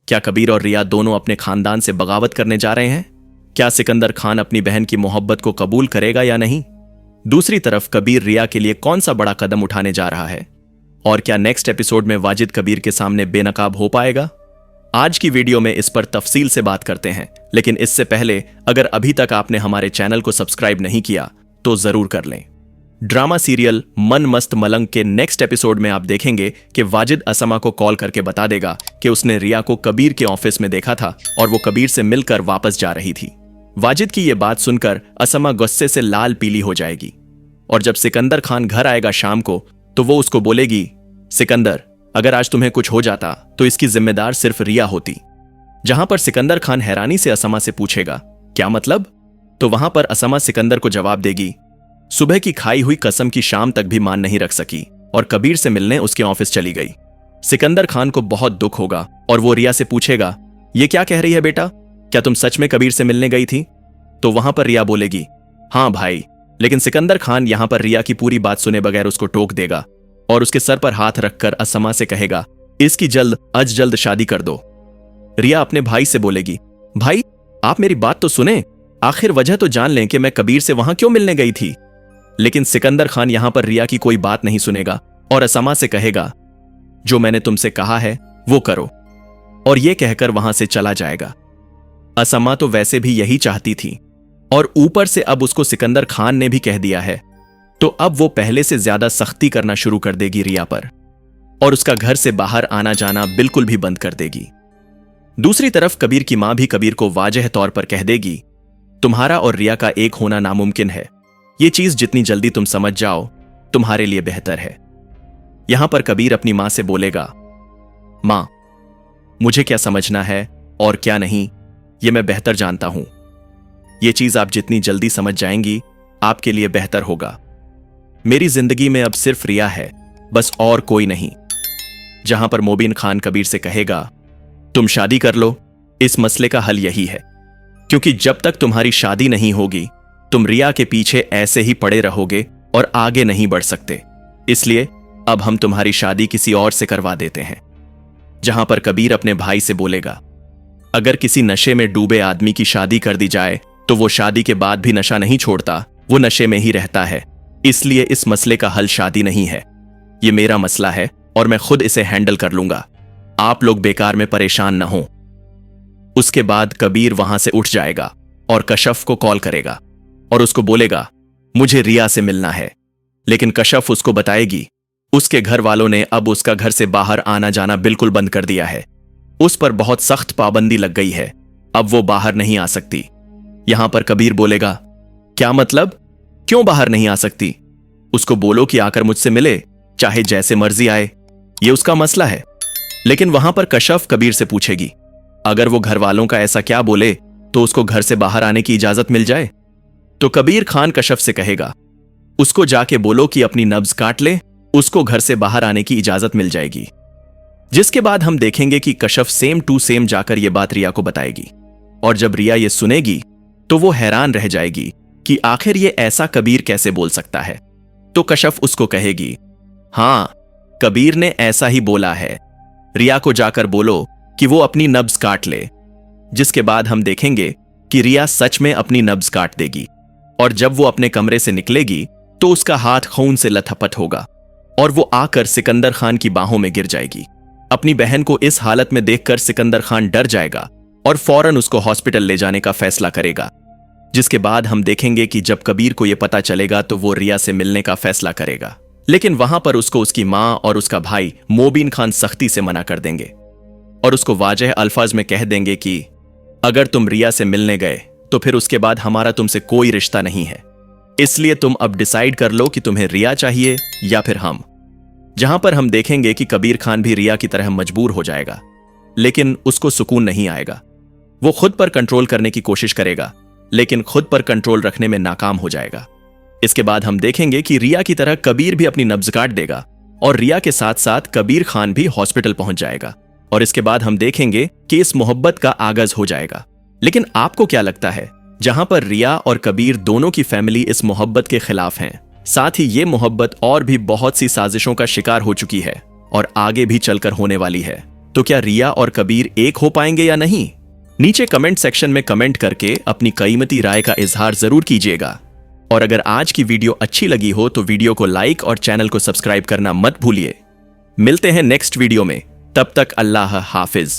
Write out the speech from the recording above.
क्या कबीर और रिया दोनों अपने खानदान से बगावत करने जा रहे हैं? क्या सिकंदर खान अपनी बहन की मोहब्बत को कबूल करेगा या नहीं? दूसरी तरफ कबीर रिया के लिए कौन सा बड़ा कदम उठाने जा रहा है? और क्या नेक्स्ट एपिसोड में वाजिद कबीर के सामने बेनकाब हो पाएगा? आज की वीडियो में इस पर तफसील से बात करते हैं, लेकिन इससे पहले अगर अभी तक आपने हमारे चैनल को सब्सक्राइब नहीं किया तो जरूर कर लें। ड्रामा सीरियल मन मस्त मलंग के नेक्स्ट एपिसोड में आप देखेंगे कि वाजिद असमा को कॉल करके बता देगा कि उसने रिया को कबीर के ऑफिस में देखा था और वो कबीर से मिलकर वापस जा रही थी। वाजिद की ये बात सुनकर असमा गुस्से से लाल पीली हो जाएगी और जब सिकंदर खान घर आएगा शाम को तो वो उसको बोलेगी, सिकंदर, अगर आज तुम्हें कुछ हो जाता तो इसकी जिम्मेदार सिर्फ रिया होती। जहां पर सिकंदर खान हैरानी से असमा से पूछेगा, क्या मतलब? तो वहां पर असमा सिकंदर को जवाब देगी, सुबह की खाई हुई कसम की शाम तक भी मान नहीं रख सकी और कबीर से मिलने उसके ऑफिस चली गई। सिकंदर खान को बहुत दुख होगा और वो रिया से पूछेगा, ये क्या कह रही है बेटा, क्या तुम सच में कबीर से मिलने गई थी? तो वहां पर रिया बोलेगी, हाँ भाई। लेकिन सिकंदर खान यहां पर रिया की पूरी बात सुने बगैर उसको टोक देगा और उसके सर पर हाथ रखकर असमा से कहेगा, इसकी जल्द शादी कर दो। रिया अपने भाई से बोलेगी, भाई आप मेरी बात तो सुने, आखिर वजह तो जान लें कि मैं कबीर से वहां क्यों मिलने गई थी। लेकिन सिकंदर खान यहां पर रिया की कोई बात नहीं सुनेगा और असमा से कहेगा, जो मैंने तुमसे कहा है वो करो, और यह कहकर वहां से चला जाएगा। असमा तो वैसे भी यही चाहती थी और ऊपर से अब उसको सिकंदर खान ने भी कह दिया है, तो अब वो पहले से ज्यादा सख्ती करना शुरू कर देगी रिया पर और उसका घर से बाहर आना जाना बिल्कुल भी बंद कर देगी। दूसरी तरफ कबीर की मां भी कबीर को वाजह तौर पर कह देगी, तुम्हारा और रिया का एक होना नामुमकिन है। ये चीज जितनी जल्दी तुम समझ जाओ तुम्हारे लिए बेहतर है। यहां पर कबीर अपनी मां से बोलेगा, मां, मुझे क्या समझना है और क्या नहीं ये मैं बेहतर जानता हूं। ये चीज आप जितनी जल्दी समझ जाएंगी आपके लिए बेहतर होगा। मेरी जिंदगी में अब सिर्फ रिया है, बस और कोई नहीं। जहां पर मोबिन खान कबीर से कहेगा, तुम शादी कर लो, इस मसले का हल यही है, क्योंकि जब तक तुम्हारी शादी नहीं होगी तुम रिया के पीछे ऐसे ही पड़े रहोगे और आगे नहीं बढ़ सकते। इसलिए अब हम तुम्हारी शादी किसी और से करवा देते हैं। जहां पर कबीर अपने भाई से बोलेगा, अगर किसी नशे में डूबे आदमी की शादी कर दी जाए तो वो शादी के बाद भी नशा नहीं छोड़ता, वो नशे में ही रहता है। इसलिए इस मसले का हल शादी नहीं है, ये मेरा मसला है और मैं खुद इसे हैंडल कर लूंगा। आप लोग बेकार में परेशान न हो। उसके बाद कबीर वहां से उठ जाएगा और कशफ को कॉल करेगा और उसको बोलेगा, मुझे रिया से मिलना है। लेकिन कशफ उसको बताएगी उसके घर वालों ने अब उसका घर से बाहर आना जाना बिल्कुल बंद कर दिया है। उस पर बहुत सख्त पाबंदी लग गई है, अब वो बाहर नहीं आ सकती। यहां पर कबीर बोलेगा, क्या मतलब, क्यों बाहर नहीं आ सकती? उसको बोलो कि आकर मुझसे मिले, चाहे जैसे मर्जी आए, ये उसका मसला है। लेकिन वहां पर कशफ कबीर से पूछेगी, अगर वो घर वालों का ऐसा क्या बोले तो उसको घर से बाहर आने की इजाजत मिल जाए? तो कबीर खान कशफ से कहेगा, उसको जाके बोलो कि अपनी नब्ज काट ले, उसको घर से बाहर आने की इजाजत मिल जाएगी। जिसके बाद हम देखेंगे कि कशफ सेम टू सेम जाकर यह बात रिया को बताएगी और जब रिया ये सुनेगी तो वो हैरान रह जाएगी कि आखिर ये ऐसा कबीर कैसे बोल सकता है। तो कशफ उसको कहेगी, हां, कबीर ने ऐसा ही बोला है, रिया को जाकर बोलो कि वो अपनी नब्ज काट ले। जिसके बाद हम देखेंगे कि रिया सच में अपनी नब्ज काट देगी और जब वो अपने कमरे से निकलेगी तो उसका हाथ खून से लथपथ होगा और वो आकर सिकंदर खान की बाहों में गिर जाएगी। अपनी बहन को इस हालत में देखकर सिकंदर खान डर जाएगा और फौरन उसको हॉस्पिटल ले जाने का फैसला करेगा। जिसके बाद हम देखेंगे कि जब कबीर को यह पता चलेगा तो वो रिया से मिलने का फैसला करेगा, लेकिन वहां पर उसको उसकी मां और उसका भाई मोबिन खान सख्ती से मना कर देंगे और उसको वाजह अल्फाज में कह देंगे कि अगर तुम रिया से मिलने गए तो फिर उसके बाद हमारा तुमसे कोई रिश्ता नहीं है, इसलिए तुम अब डिसाइड कर लो कि तुम्हें रिया चाहिए या फिर हम। जहां पर हम देखेंगे कि कबीर खान भी रिया की तरह मजबूर हो जाएगा, लेकिन उसको सुकून नहीं आएगा। वो खुद पर कंट्रोल करने की कोशिश करेगा, लेकिन खुद पर कंट्रोल रखने में नाकाम हो जाएगा। इसके बाद हम देखेंगे कि रिया की तरह कबीर भी अपनी नब्ज काट देगा और रिया के साथ साथ कबीर खान भी हॉस्पिटल पहुंच जाएगा और इसके बाद हम देखेंगे कि इस मोहब्बत का आगाज हो जाएगा। लेकिन आपको क्या लगता है, जहां पर रिया और कबीर दोनों की फैमिली इस मोहब्बत के खिलाफ हैं, साथ ही ये मोहब्बत और भी बहुत सी साजिशों का शिकार हो चुकी है और आगे भी चलकर होने वाली है, तो क्या रिया और कबीर एक हो पाएंगे या नहीं? नीचे कमेंट सेक्शन में कमेंट करके अपनी कीमती राय का इजहार जरूर कीजिएगा। और अगर आज की वीडियो अच्छी लगी हो तो वीडियो को लाइक और चैनल को सब्सक्राइब करना मत भूलिए। मिलते हैं नेक्स्ट वीडियो में, तब तक अल्लाह हाफिज।